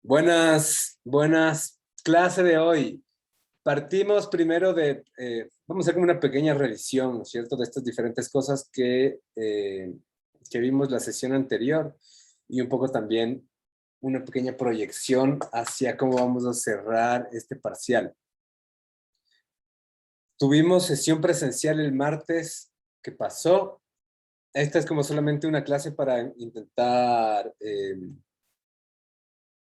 Buenas, clase de hoy. Partimos primero vamos a hacer como una pequeña revisión, ¿no es cierto?, de estas diferentes cosas que vimos la sesión anterior y un poco también una pequeña proyección hacia cómo vamos a cerrar este parcial. Tuvimos sesión presencial el martes que pasó. Esta es como solamente una clase para intentar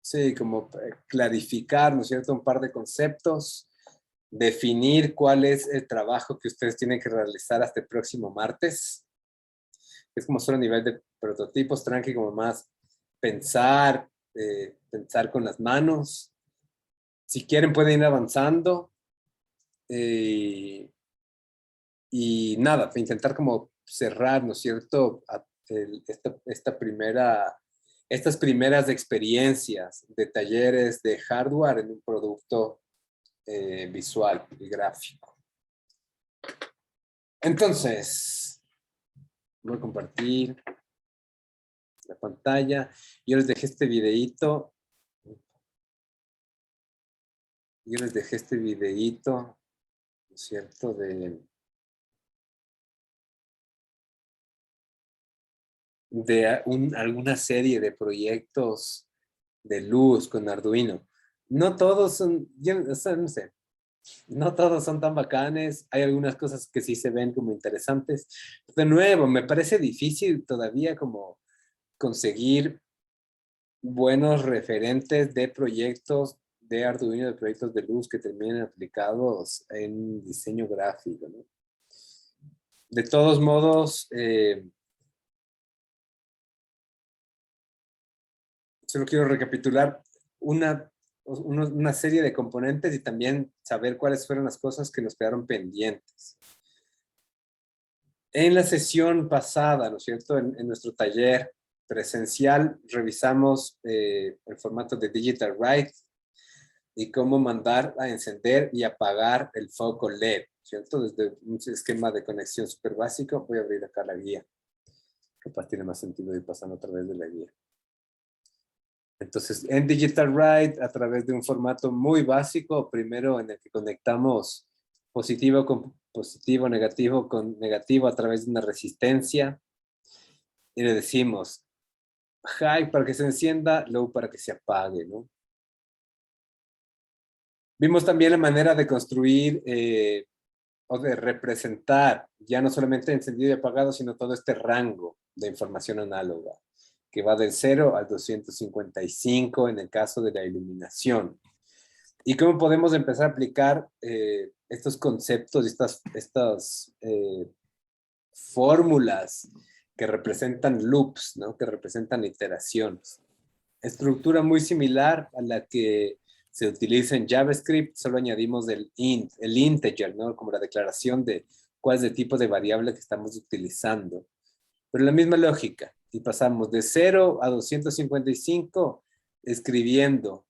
sí, como clarificar, ¿no es cierto?, un par de conceptos, definir cuál es el trabajo que ustedes tienen que realizar hasta el próximo martes. Es como solo a nivel de prototipos, tranqui, como más pensar, pensar con las manos. Si quieren pueden ir avanzando. Y nada, intentar como cerrar, ¿no es cierto?, estas primeras experiencias de talleres de hardware en un producto visual y gráfico. Entonces, voy a compartir la pantalla. Yo les dejé este videíto. ¿No es cierto?, alguna serie de proyectos de luz con Arduino. No todos son, o sea, no sé, no todos son tan bacanes. Hay algunas cosas que sí se ven como interesantes. De nuevo, me parece difícil todavía como conseguir buenos referentes de proyectos de Arduino, de proyectos de luz que terminen aplicados en diseño gráfico, ¿no? De todos modos, solo quiero recapitular una serie de componentes y también saber cuáles fueron las cosas que nos quedaron pendientes. En la sesión pasada, ¿no es cierto?, en nuestro taller presencial, revisamos el formato de Digital Write y cómo mandar a encender y apagar el foco LED, ¿cierto? Desde un esquema de conexión súper básico. Voy a abrir acá la guía. Capaz tiene más sentido ir pasando a través de la guía. Entonces, en Digital Write, a través de un formato muy básico, primero en el que conectamos positivo con positivo, negativo con negativo a través de una resistencia, y le decimos high para que se encienda, low para que se apague, ¿no? Vimos también la manera de construir o de representar ya no solamente encendido y apagado, sino todo este rango de información análoga, que va del 0 al 255 en el caso de la iluminación. Y cómo podemos empezar a aplicar estos conceptos, estas fórmulas que representan loops, ¿no?, que representan iteraciones. Estructura muy similar a la que se utiliza en JavaScript, solo añadimos el integer, ¿no?, como la declaración de cuál es el tipo de variable que estamos utilizando. Pero la misma lógica, y pasamos de 0 a 255 escribiendo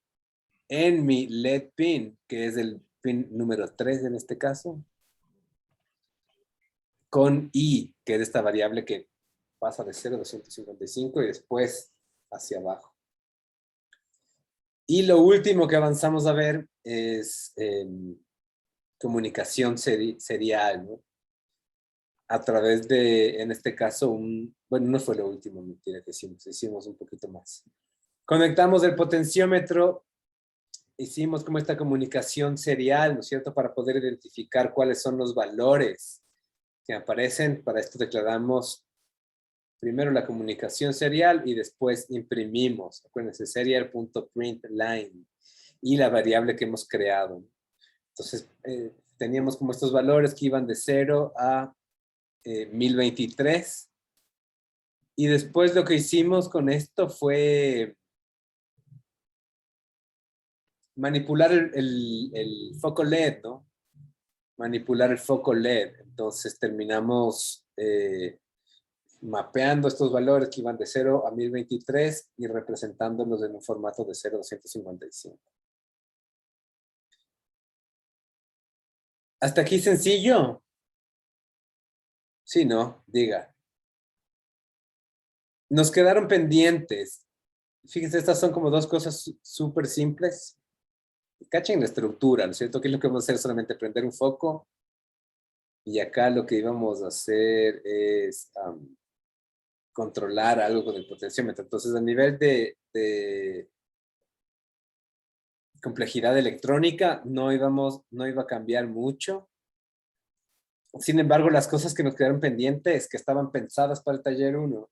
en mi LED pin, que es el pin número 3 en este caso, con i, que es esta variable que pasa de 0 a 255 y después hacia abajo. Y lo último que avanzamos a ver es comunicación serial, ¿no?, a través de, en este caso, bueno, no fue lo último, mentira, que hicimos un poquito más. Conectamos el potenciómetro, hicimos como esta comunicación serial, ¿no es cierto?, para poder identificar cuáles son los valores que aparecen. Para esto declaramos primero la comunicación serial y después imprimimos, acuérdense, serial.println y la variable que hemos creado. Entonces, teníamos como estos valores que iban de 0 a 1023. Y después lo que hicimos con esto fue manipular el foco LED, ¿no? Manipular el foco LED. Entonces terminamos mapeando estos valores que iban de 0 a 1023 y representándolos en un formato de 0 a 255. ¿Hasta aquí sencillo? Sí, ¿no? Diga. Nos quedaron pendientes Fíjense, estas son como dos cosas súper simples. Cachen la estructura, ¿no es cierto? ¿Qué es lo que vamos a hacer? Solamente prender un foco. Y acá lo que íbamos a hacer es controlar algo con el potenciómetro. Entonces, a nivel de complejidad electrónica, no iba a cambiar mucho. Sin embargo, las cosas que nos quedaron pendientes, que estaban pensadas para el taller 1,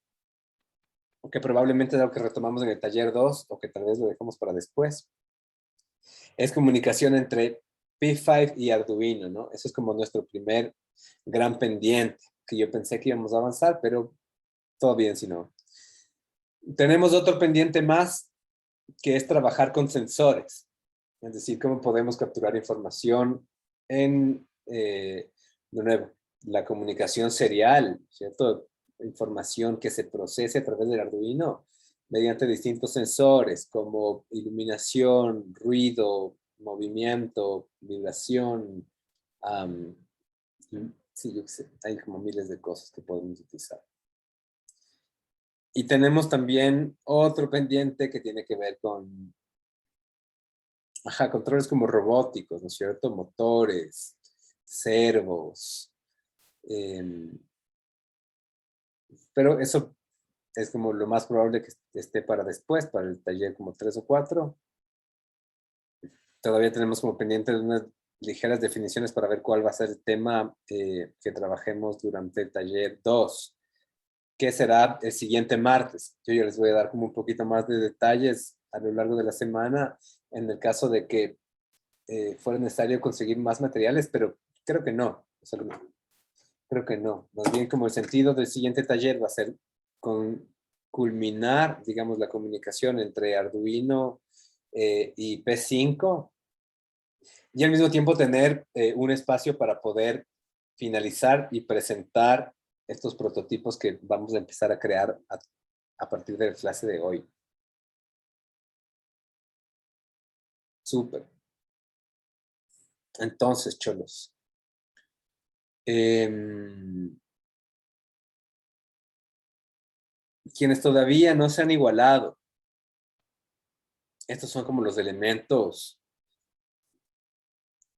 o que probablemente es algo que retomamos en el taller 2, o que tal vez lo dejamos para después, es comunicación entre P5 y Arduino, ¿no? Eso es como nuestro primer gran pendiente, que yo pensé que íbamos a avanzar, pero todo bien si no. Tenemos otro pendiente más, que es trabajar con sensores. Es decir, cómo podemos capturar información en, de nuevo, la comunicación serial, ¿cierto? Información que se procese a través del Arduino mediante distintos sensores como iluminación, ruido, movimiento, vibración. Um, sí, yo qué sé, hay como miles de cosas que podemos utilizar. Y tenemos también otro pendiente que tiene que ver con controles como robóticos, ¿no es cierto? Motores, servos. Eh, pero eso es como lo más probable que esté para después, para el taller como 3 o 4. Todavía tenemos como pendientes unas ligeras definiciones para ver cuál va a ser el tema que trabajemos durante el taller 2, que será el siguiente martes. Yo les voy a dar como un poquito más de detalles a lo largo de la semana en el caso de que fuera necesario conseguir más materiales, pero creo que no. O sea, creo que no. Más bien como el sentido del siguiente taller va a ser con culminar, digamos, la comunicación entre Arduino y P5 y al mismo tiempo tener un espacio para poder finalizar y presentar estos prototipos que vamos a empezar a crear a partir de la clase de hoy. Súper. Entonces, cholos. Quienes todavía no se han igualado, estos son como los elementos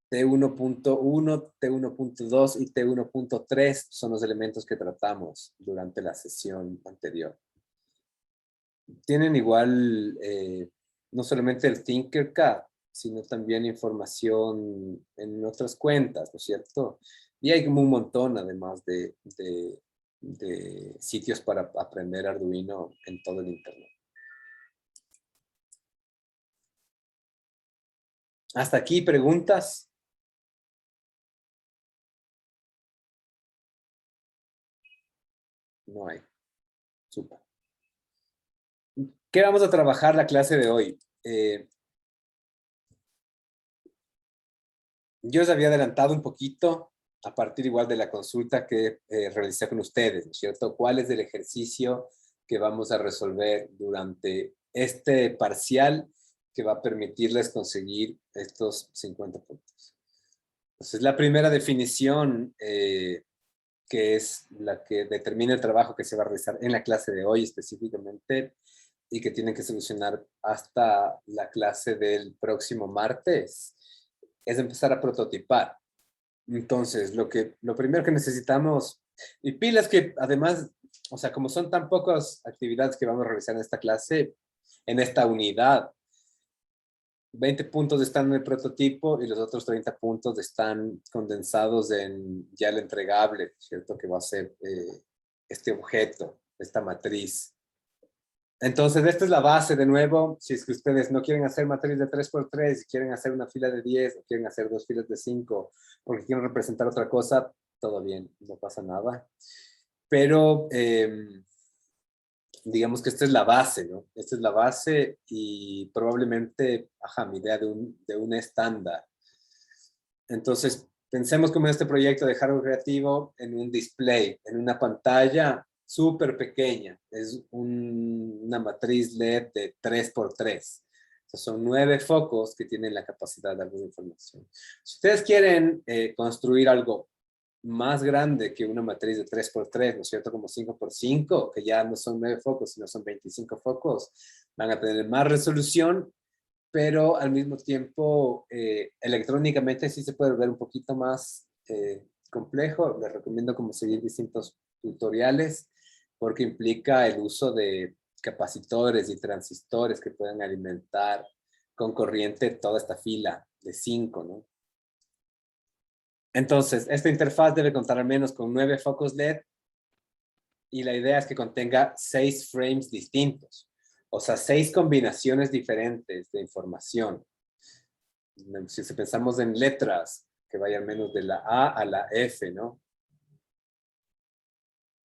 T1.1, T1.2 y T1.3 son los elementos que tratamos durante la sesión anterior. Tienen igual no solamente el Tinkercad, sino también información en otras cuentas, ¿no es cierto? Y hay como un montón además de sitios para aprender Arduino en todo el internet. Hasta aquí, preguntas. No hay. Súper. ¿Qué vamos a trabajar la clase de hoy? Yo os había adelantado un poquito a partir igual de la consulta que realicé con ustedes, ¿no es cierto? ¿Cuál es el ejercicio que vamos a resolver durante este parcial que va a permitirles conseguir estos 50 puntos? Entonces, la primera definición, que es la que determina el trabajo que se va a realizar en la clase de hoy específicamente, y que tienen que solucionar hasta la clase del próximo martes, es empezar a prototipar. Entonces, lo primero que necesitamos, y pilas que además, o sea, como son tan pocas actividades que vamos a realizar en esta clase, en esta unidad, 20 puntos están en el prototipo y los otros 30 puntos están condensados en ya el entregable, ¿cierto? Que va a ser este objeto, esta matriz. Entonces, esta es la base de nuevo. Si es que ustedes no quieren hacer matriz de 3x3, quieren hacer una fila de 10, o quieren hacer dos filas de 5, porque quieren representar otra cosa, todo bien, no pasa nada. Pero digamos que esta es la base, ¿no? Esta es la base y probablemente, mi idea de un estándar. Entonces, pensemos como en este proyecto de hardware creativo en un display, en una pantalla súper pequeña. Es una matriz LED de 3x3. Son 9 focos que tienen la capacidad de dar información. Si ustedes quieren construir algo más grande que una matriz de 3 por 3, ¿no es cierto? Como 5 por 5, que ya no son 9 focos, sino son 25 focos, van a tener más resolución, pero al mismo tiempo electrónicamente sí se puede ver un poquito más complejo. Les recomiendo como seguir distintos tutoriales porque implica el uso de capacitores y transistores que pueden alimentar con corriente toda esta fila de 5, ¿no? Entonces, esta interfaz debe contar al menos con 9 focos LED y la idea es que contenga 6 frames distintos. O sea, 6 combinaciones diferentes de información. Si pensamos en letras, que vayan menos de la A a la F, ¿no?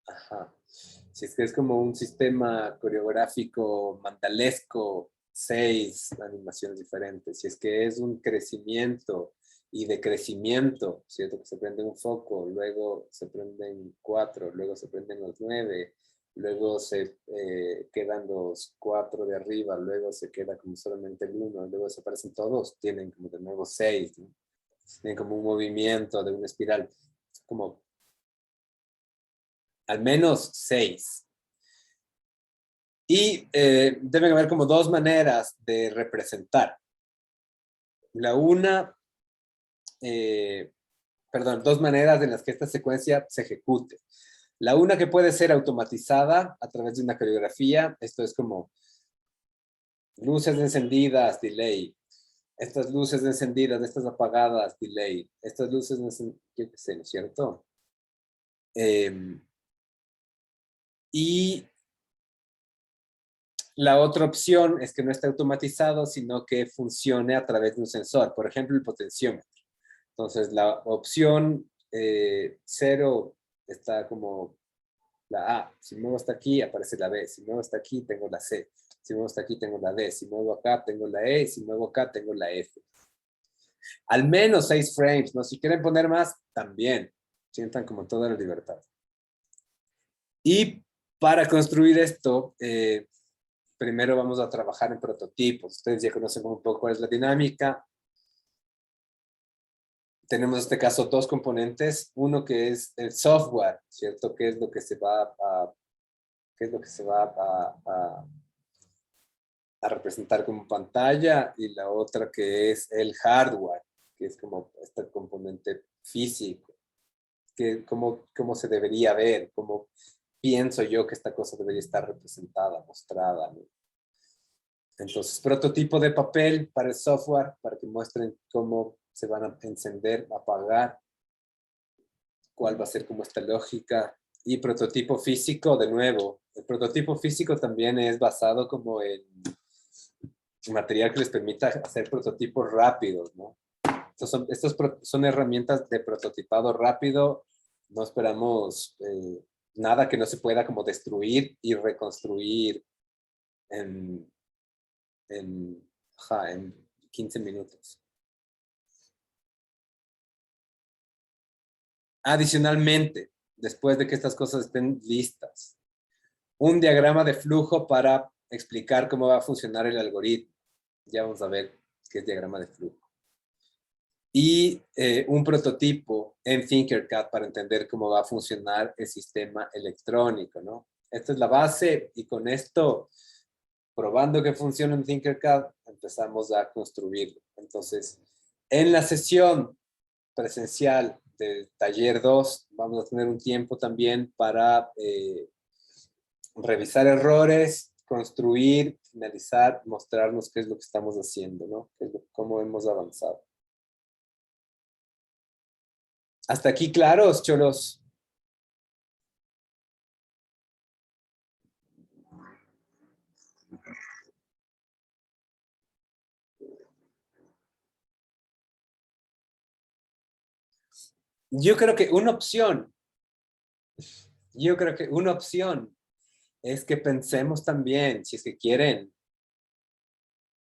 Ajá. Si es que es como un sistema coreográfico mandalesco, 6 animaciones diferentes. Si es que es un crecimiento y decrecimiento, ¿cierto? Que se prende un foco, luego se prenden 4, luego se prenden los 9, luego se quedan los 4 de arriba, luego se queda como solamente el 1, luego desaparecen todos, tienen como de nuevo 6, ¿no? Tienen como un movimiento de una espiral, como al menos 6. Y deben haber como 2 maneras de representar. La una, perdón, 2 maneras en las que esta secuencia se ejecute. La una que puede ser automatizada a través de una coreografía, esto es como luces encendidas, delay. Estas luces encendidas, estas apagadas, delay. Estas luces encendidas, yo qué sé, ¿no es cierto? Y la otra opción es que no esté automatizado, sino que funcione a través de un sensor, por ejemplo, el potenciómetro. Entonces, la opción 0 está como la A. Si muevo hasta aquí, aparece la B. Si muevo hasta aquí, tengo la C. Si muevo hasta aquí, tengo la D. Si muevo acá, tengo la E. Si muevo acá, tengo la F. Al menos 6 frames, ¿no? Si quieren poner más, también. Sientan como toda la libertad. Y para construir esto, primero vamos a trabajar en prototipos. Ustedes ya conocen un poco cuál es la dinámica. Tenemos en este caso 2 componentes. Uno que es el software, ¿cierto? ¿Qué es lo que se va a representar como pantalla? Y la otra que es el hardware, que es como este componente físico. Que cómo se debería ver, cómo pienso yo que esta cosa debería estar representada, mostrada, ¿no? Entonces, prototipo de papel para el software, para que muestren cómo se van a encender, apagar, cuál va a ser como esta lógica. Y prototipo físico, de nuevo. El prototipo físico también es basado como en material que les permita hacer prototipos rápidos, ¿no? Estos son herramientas de prototipado rápido. No esperamos nada que no se pueda como destruir y reconstruir en, en 15 minutos. Adicionalmente, después de que estas cosas estén listas, un diagrama de flujo para explicar cómo va a funcionar el algoritmo. Ya vamos a ver qué es diagrama de flujo. Y un prototipo en Tinkercad para entender cómo va a funcionar el sistema electrónico, ¿no? Esta es la base y con esto, probando que funciona en Tinkercad, empezamos a construirlo. Entonces, en la sesión presencial del taller 2, vamos a tener un tiempo también para revisar errores, construir, finalizar, mostrarnos qué es lo que estamos haciendo, ¿no? Cómo hemos avanzado. Hasta aquí claros, cholos. Yo creo que una opción, yo creo que una opción es que pensemos también, si es que quieren,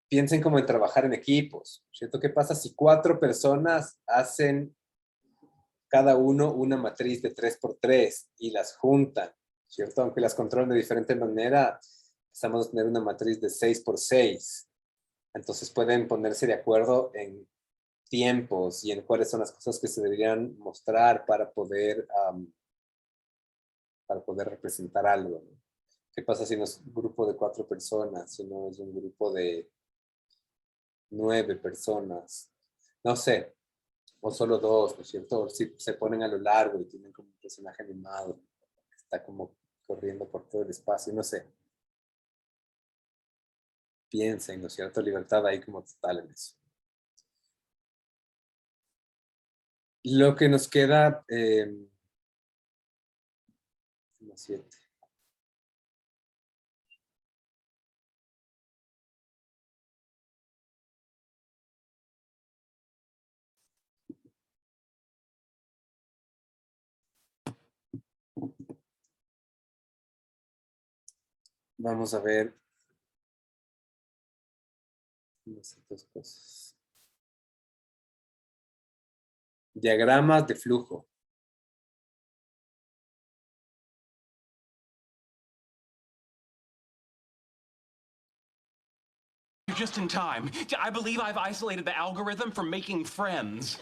piensen como en trabajar en equipos, ¿cierto? ¿Qué pasa si 4 personas hacen cada uno una matriz de 3 por 3 y las juntan, ¿cierto? Aunque las controlen de diferente manera, empezamos a tener una matriz de 6 por 6. Entonces pueden ponerse de acuerdo en tiempos y en cuáles son las cosas que se deberían mostrar para poder representar algo, ¿no? ¿Qué pasa si no es un grupo de 4 personas, si no es un grupo de 9 personas? No sé, o solo 2, ¿no es cierto? O si se ponen a lo largo y tienen como un personaje animado que está como corriendo por todo el espacio, no sé. Piensen, ¿no es cierto? Libertad ahí como total en eso. Lo que nos queda, 7. Vamos a ver unas otras cosas. Diagramas de flujo. You're just in time. I believe I've isolated the algorithm for making friends.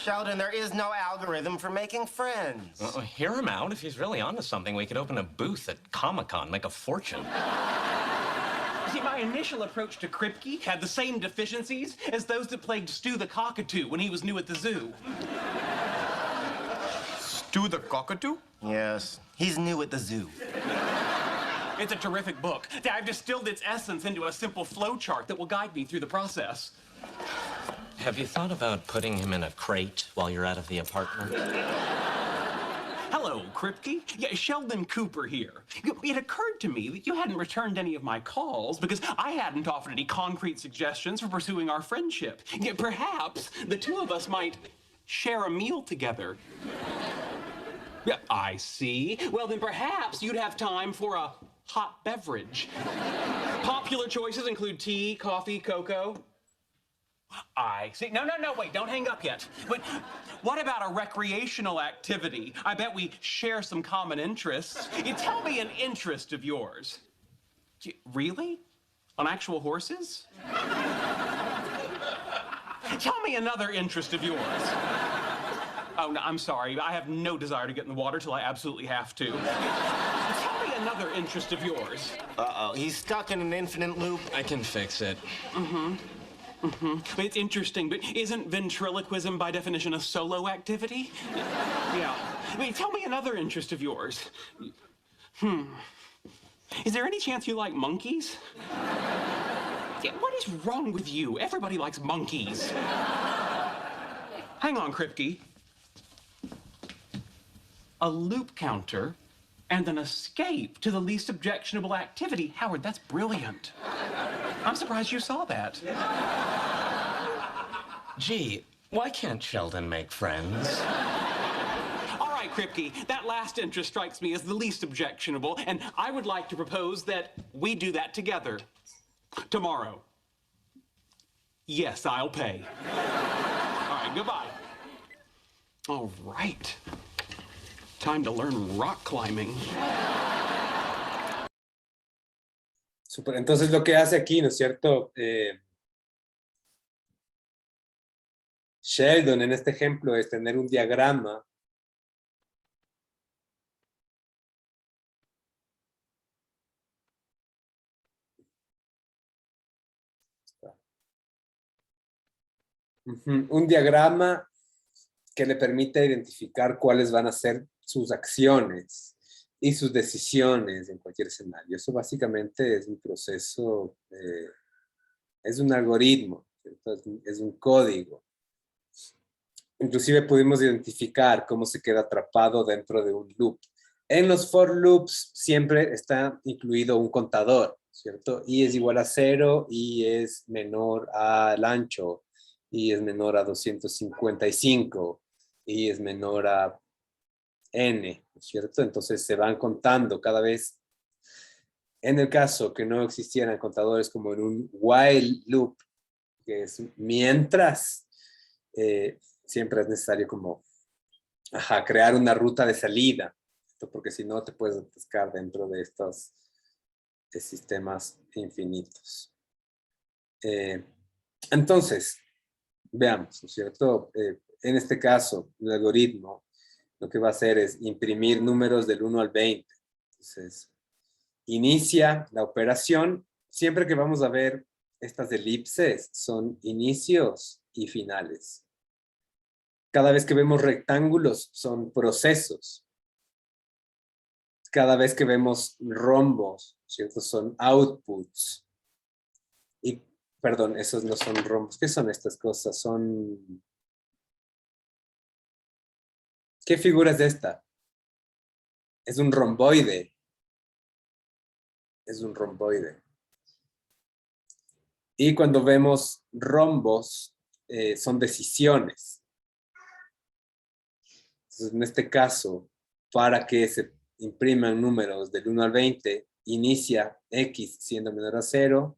Sheldon, there is no algorithm for making friends. Hear him out. If he's really onto something, we could open a booth at Comic-Con, make a fortune. See, my initial approach to Kripke had the same deficiencies as those that plagued Stu the Cockatoo when he was new at the zoo. Stu the Cockatoo? Yes, he's new at the zoo. It's a terrific book. I've distilled its essence into a simple flowchart that will guide me through the process. Have you thought about putting him in a crate while you're out of the apartment? Hello, Kripke. Yeah, Sheldon Cooper here. It occurred to me that you hadn't returned any of my calls because I hadn't offered any concrete suggestions for pursuing our friendship. Yet perhaps the two of us might share a meal together. Yeah, I see. Well, then perhaps you'd have time for a hot beverage. Popular choices include tea, coffee, cocoa. I see. No, wait, don't hang up yet. But what about a recreational activity? I bet we share some common interests. Tell me an interest of yours. Really? On actual horses? Tell me another interest of yours. Oh, no, I'm sorry. I have no desire to get in the water till I absolutely have to. Tell me another interest of yours. Uh-oh, he's stuck in an infinite loop. I can fix it. It's interesting, but isn't ventriloquism by definition a solo activity? Yeah. Tell me another interest of yours. Is there any chance you like monkeys? Yeah, what is wrong with you? Everybody likes monkeys. Hang on, Kripke. A loop counter and an escape to the least objectionable activity. Howard, that's brilliant. I'm surprised you saw that. Gee, why can't Sheldon make friends? All right, Kripke, that last interest strikes me as the least objectionable, and I would like to propose that we do that together. Tomorrow. Yes, I'll pay. All right, goodbye. All right. Time to learn rock climbing. Súper. Entonces lo que hace aquí, ¿no es cierto? Sheldon en este ejemplo es tener un diagrama un diagrama que le permite identificar cuáles van a ser sus acciones y sus decisiones en cualquier escenario. Eso básicamente es un proceso, es un algoritmo, ¿cierto? Es un código. Inclusive pudimos identificar cómo se queda atrapado dentro de un loop. En los for loops siempre está incluido un contador, ¿cierto? Y es igual a 0, y es menor al ancho, y es menor a 255, y es menor a n, ¿cierto? Entonces se van contando cada vez. En el caso que no existieran contadores como en un while loop, que es mientras, siempre es necesario como crear una ruta de salida, porque si no te puedes atascar dentro de estos sistemas infinitos. Entonces, veamos, ¿no es cierto? En este caso, el algoritmo lo que va a hacer es imprimir números del 1 al 20. Entonces, inicia la operación. Siempre que vamos a ver estas elipses, son inicios y finales. Cada vez que vemos rectángulos, son procesos. Cada vez que vemos rombos, ¿cierto? Son outputs. Y, perdón, esos no son rombos. ¿Qué son estas cosas? Son... ¿Qué figura es esta? Es un romboide. Es un romboide. Y cuando vemos rombos, son decisiones. Entonces, en este caso, para que se impriman números del 1 al 20, inicia X siendo menor a 0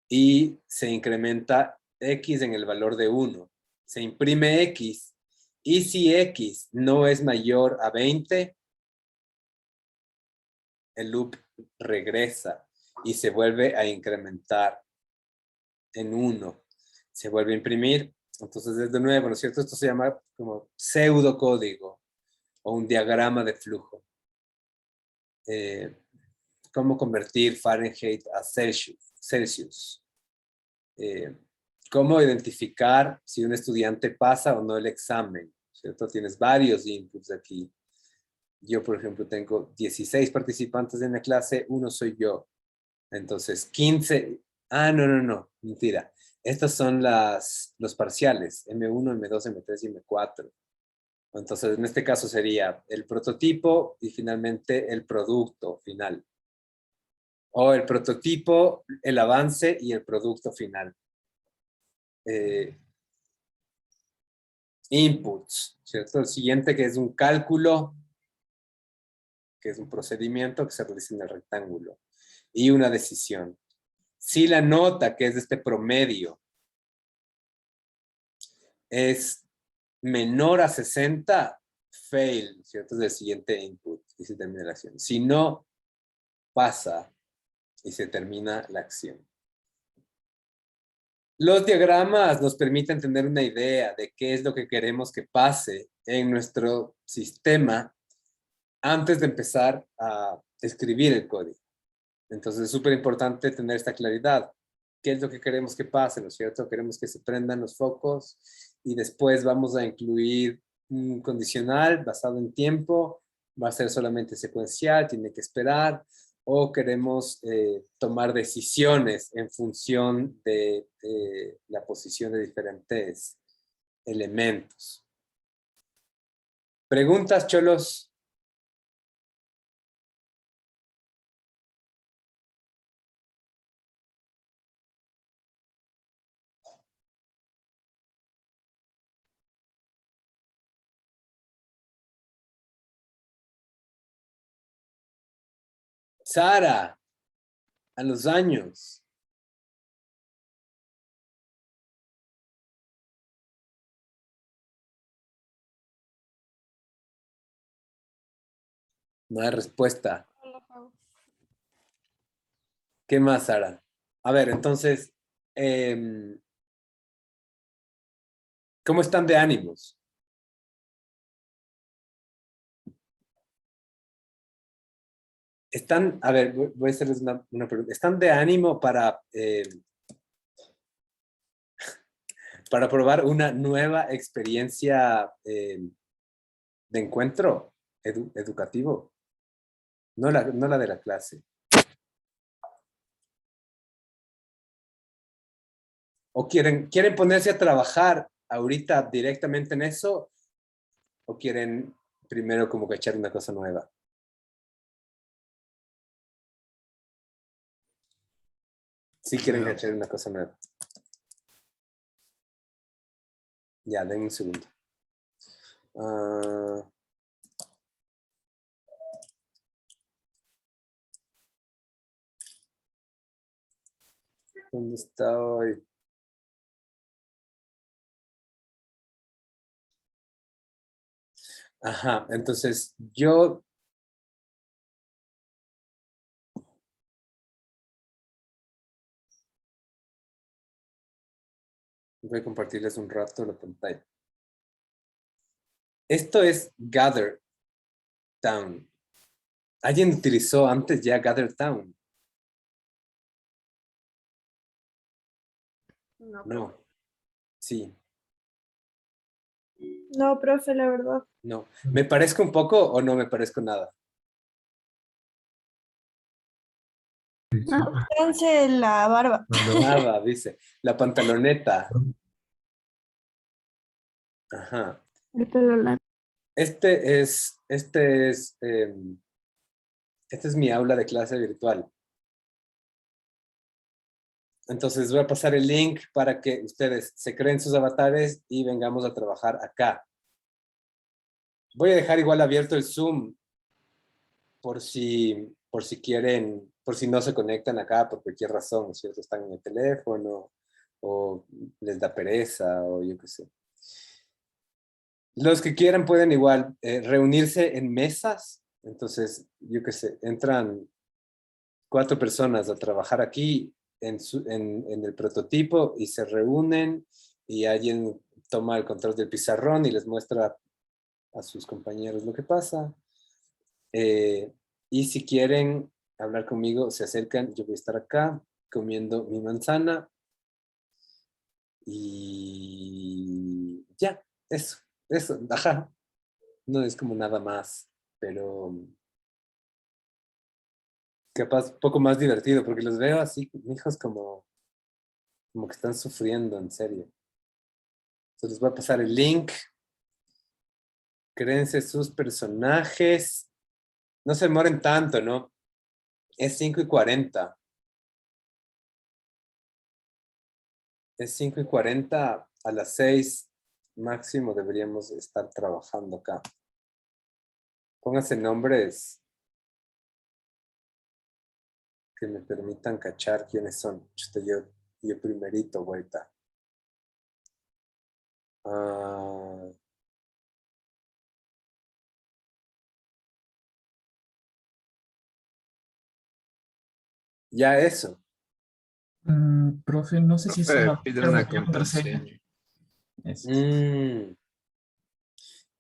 y se incrementa X en el valor de 1. Se imprime X y si X no es mayor a 20, el loop regresa y se vuelve a incrementar en 1. Se vuelve a imprimir. Entonces es de nuevo, ¿no es cierto? Esto se llama como pseudocódigo o un diagrama de flujo. Cómo convertir Fahrenheit a Celsius. Cómo identificar si un estudiante pasa o no el examen, ¿cierto? Tienes varios inputs aquí. Yo, por ejemplo, tengo 16 participantes en la clase, uno soy yo. Entonces, 15... no, mentira. Estas son los parciales, M1, M2, M3 y M4. Entonces, en este caso sería el prototipo y finalmente el producto final. O el prototipo, el avance y el producto final. Inputs, ¿cierto? El siguiente que es un cálculo, que es un procedimiento que se realiza en el rectángulo. Y una decisión. Si la nota, que es este promedio, es menor a 60, fail, ¿cierto? Es el siguiente input y se termina la acción. Si no, pasa y se termina la acción. Los diagramas nos permiten tener una idea de qué es lo que queremos que pase en nuestro sistema antes de empezar a escribir el código. Entonces es súper importante tener esta claridad. ¿Qué es lo que queremos que pase, no es cierto? Queremos que se prendan los focos y después vamos a incluir un condicional basado en tiempo. Va a ser solamente secuencial, tiene que esperar. O queremos tomar decisiones en función de la posición de diferentes elementos. ¿Preguntas, cholos? Sara, a los años. No hay respuesta. ¿Qué más, Sara? A ver, entonces, ¿cómo están de ánimos? Están, a ver, voy a hacerles una pregunta. ¿Están de ánimo para probar una nueva experiencia de encuentro educativo? No la de la clase. ¿O quieren ponerse a trabajar ahorita directamente en eso? ¿O quieren primero como que echar una cosa nueva? Sí quieren echar una cosa nueva. Ya, denme un segundo. ¿Dónde está hoy? Ajá, entonces yo... Voy a compartirles un rato la pantalla. Esto es Gather Town. ¿Alguien utilizó antes ya Gather Town? No, No. Sí, no, profe, la verdad. no. ¿Me parezco un poco o no me parezco nada? No, pónganse la barba. Nada, dice. La pantaloneta. Ajá. El pelo largo. Esta es mi aula de clase virtual. Entonces voy a pasar el link para que ustedes se creen sus avatares y vengamos a trabajar acá. Voy a dejar igual abierto el Zoom por si quieren, por si no se conectan acá por cualquier razón, ¿no es cierto? Están en el teléfono o les da pereza o yo qué sé. Los que quieran pueden igual reunirse en mesas. Entonces, yo qué sé, entran 4 personas a trabajar aquí en el prototipo y se reúnen y alguien toma el control del pizarrón y les muestra a sus compañeros lo que pasa. Y si quieren hablar conmigo, se acercan, yo voy a estar acá comiendo mi manzana y ya, eso, ajá. No es como nada más, pero capaz un poco más divertido, porque los veo así, hijos como que están sufriendo, en serio. Entonces les voy a pasar el link. Créense sus personajes. No se demoren tanto, ¿no? Es 5:40. Es 5:40. A las 6 máximo deberíamos estar trabajando acá. Pónganse nombres que me permitan cachar quiénes son. Chuta, yo primerito, vuelta. Ah, ya eso. Profe, no sé si es Profe, una pide una contraseña. contraseña. Eso.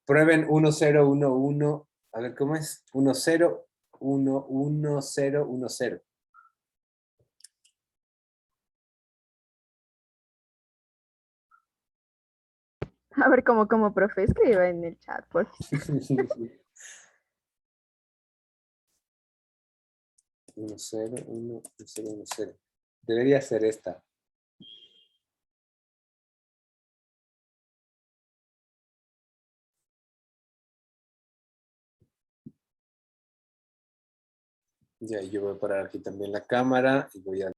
Prueben 1011. A ver, ¿cómo es? 101010. A ver, como profe, escriba en el chat, por favor. 101010. Debería ser esta. Ya, yo voy a parar aquí también la cámara y voy a